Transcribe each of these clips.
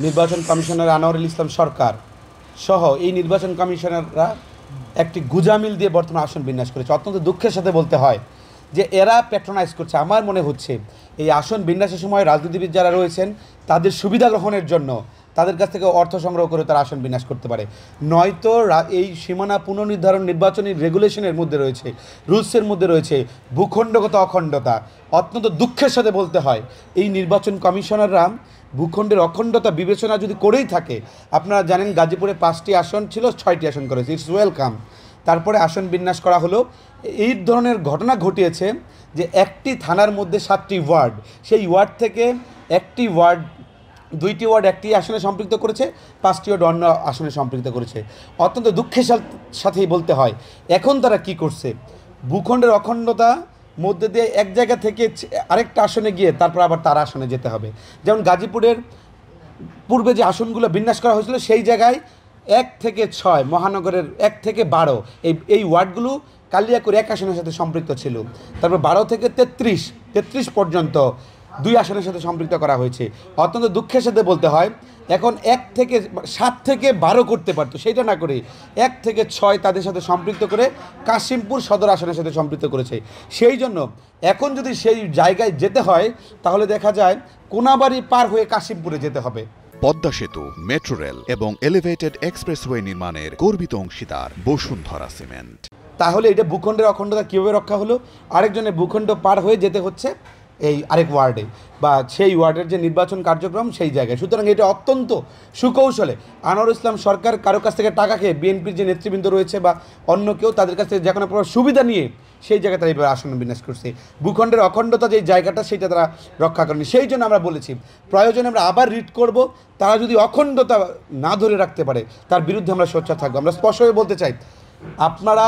নির্বাচন কমিশনার আনোয়ারুল ইসলাম সরকার সহ এই নির্বাচন কমিশনাররা একটি গুজামিল দিয়ে বর্তমান আসন বিন্যাস করেছে। অত্যন্ত দুঃখের সাথে বলতে হয় যে এরা প্যাট্রোনাইজ করছে। আমার মনে হচ্ছে এই আসন বিন্যাসের সময় রাজনীতিবিদ যারা রয়েছেন তাদের সুবিধা গ্রহণের জন্য তাদের কাছ থেকে অর্থ সংগ্রহ করে তারা আসন বিন্যাস করতে পারে, নয়তো এই সীমানা পুনর্নির্ধারণ নির্বাচনী রেগুলেশনের মধ্যে রয়েছে, রুলসের মধ্যে রয়েছে ভূখণ্ডগত অখণ্ডতা। অত্যন্ত দুঃখের সাথে বলতে হয় এই নির্বাচন কমিশনাররা ভূখণ্ডের অখণ্ডতা বিবেচনা যদি করেই থাকে, আপনারা জানেন গাজীপুরে 5টি আসন ছিল, 6টি আসন করেছে, ইটস ওয়েলকাম। তারপরে আসন বিন্যাস করা হলো। এই ধরনের ঘটনা ঘটিয়েছে যে একটি থানার মধ্যে 7টি ওয়ার্ড, সেই ওয়ার্ড থেকে একটি ওয়ার্ড 2টি ওয়ার্ড একটি আসনে সম্পৃক্ত করেছে, 5টি ওয়ার্ড অন্য আসনে সম্পৃক্ত করেছে। অত্যন্ত দুঃখের সাথেই বলতে হয় এখন তারা কি করছে, ভূখণ্ডের অখণ্ডতা মধ্যে দিয়ে এক জায়গা থেকে আরেকটা আসনে গিয়ে তারপর আবার তার আসনে যেতে হবে। যেমন গাজীপুরের পূর্বে যে আসনগুলো বিন্যাস করা হয়েছিল সেই জায়গায় 1 থেকে 6, মহানগরের 1 থেকে 12 এই ওয়ার্ডগুলো কালিয়াকৈর এক আসনের সাথে সম্পৃক্ত ছিল। তারপর 12 থেকে 33 পর্যন্ত 2 আসনের সাথে সম্পৃক্ত করা হয়েছে। অত্যন্ত দুঃখের সাথে বলতে হয় এখন 1 থেকে 7 থেকে 12 করতে পারতো, সেটা না করে 1 থেকে 6 তাদের সাথে সম্পৃক্ত করে কাশিমপুর সদর আসনের সাথে সম্পৃক্ত করেছে। সেই জন্য এখন যদি সেই জায়গায় যেতে হয় তাহলে দেখা যায় কোনাবাড়ি পার হয়ে কাশিমপুরে যেতে হবে। পদ্মা সেতু, মেট্রো রেল এবং এলিভেটেড এক্সপ্রেসওয়ে নির্মাণের গর্বিত অংশীদার বসুন্ধরা সিমেন্ট। তাহলে এটা ভূখণ্ডের অখণ্ডতা কীভাবে রক্ষা হলো? আরেকজনের ভূখণ্ড পার হয়ে যেতে হচ্ছে এই আরেক ওয়ার্ডে বা সেই ওয়ার্ডের যে নির্বাচন কার্যক্রম সেই জায়গায়। সুতরাং এটা অত্যন্ত সুকৌশলে আনোয়ারুল ইসলাম সরকার কারো কাছ থেকে টাকা খেয়ে বিএনপির যে নেতৃবৃন্দ রয়েছে বা অন্য কেউ তাদের কাছ থেকে যে কোনো প্রকার সুবিধা নিয়ে সেই জায়গায় তারা এইভাবে আসন বিন্যাস করছে। ভূখণ্ডের অখণ্ডতা যে জায়গাটা সেটা তারা রক্ষা করেনি। সেই জন্য আমরা বলেছি প্রয়োজনে আমরা আবার রিট করব, তারা যদি অখণ্ডতা না ধরে রাখতে পারে তার বিরুদ্ধে আমরা সোচ্চার থাকবো। আমরা স্পষ্টভাবে বলতে চাই, আপনারা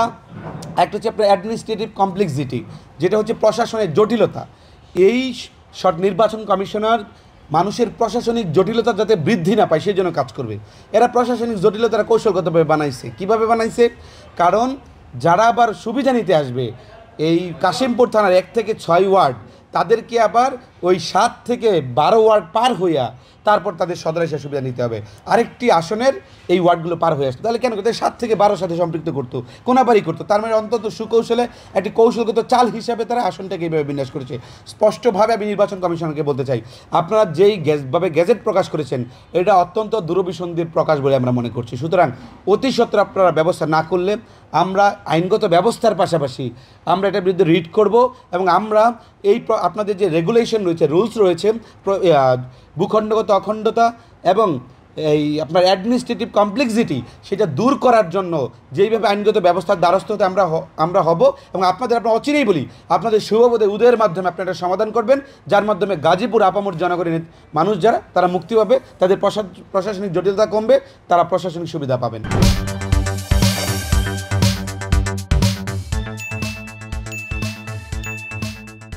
একটা হচ্ছে আপনার অ্যাডমিনিস্ট্রেটিভ কমপ্লেক্সিটি, যেটা হচ্ছে প্রশাসনের জটিলতা। এই নির্বাচন কমিশনার মানুষের প্রশাসনিক জটিলতা যাতে বৃদ্ধি না পায় সেই জন্য কাজ করবে। এরা প্রশাসনিক জটিলতারা কৌশলগতভাবে বানাইছে। কিভাবে বানাইছে? কারণ যারা আবার সুবিধা নিতে আসবে এই কাশিমপুর থানার 1 থেকে 6 ওয়ার্ড, তাদেরকে আবার ওই 7 থেকে 12 ওয়ার্ড পার হইয়া তারপর তাদের সদরে এসে সুবিধা নিতে হবে। আরেকটি আসনের এই ওয়ার্ডগুলো পার হয়ে আসতো। তাহলে কেন করতে 7 থেকে 12 সাথে সম্পৃক্ত করতো, কোনাবাড়ি করতো। তার মানে অন্তত সুকৌশলে একটি কৌশলগত চাল হিসাবে তারা আসনটাকে এইভাবে বিন্যাস করেছে। স্পষ্টভাবে আমি নির্বাচন কমিশনকে বলতে চাই, আপনারা যেই গেজেট প্রকাশ করেছেন এটা অত্যন্ত দূরভিসন্ধির প্রকাশ বলে আমরা মনে করছি। সুতরাং অতি সত্বর আপনারা ব্যবস্থা না করলে আমরা আইনগত ব্যবস্থার পাশাপাশি আমরা এটার বিরুদ্ধে রিট করব এবং আমরা এই আপনাদের যে রেগুলেশন রয়েছে, রুলস রয়েছে, ভূখণ্ডগত অখণ্ডতা এবং এই আপনার অ্যাডমিনিস্ট্রেটিভ কমপ্লেক্সিটি, সেটা দূর করার জন্য যেইভাবে আইনগত ব্যবস্থার দ্বারস্থ হতে আমরা হব এবং আপনারা অচিরেই বলি আপনাদের শুভবোধে উদয়ের মাধ্যমে আপনারা এটা সমাধান করবেন, যার মাধ্যমে গাজীপুর আপামর জনগণের মানুষ যারা তারা মুক্তি পাবে, তাদের প্রশাসনিক জটিলতা কমবে, তারা প্রশাসনিক সুবিধা পাবেন।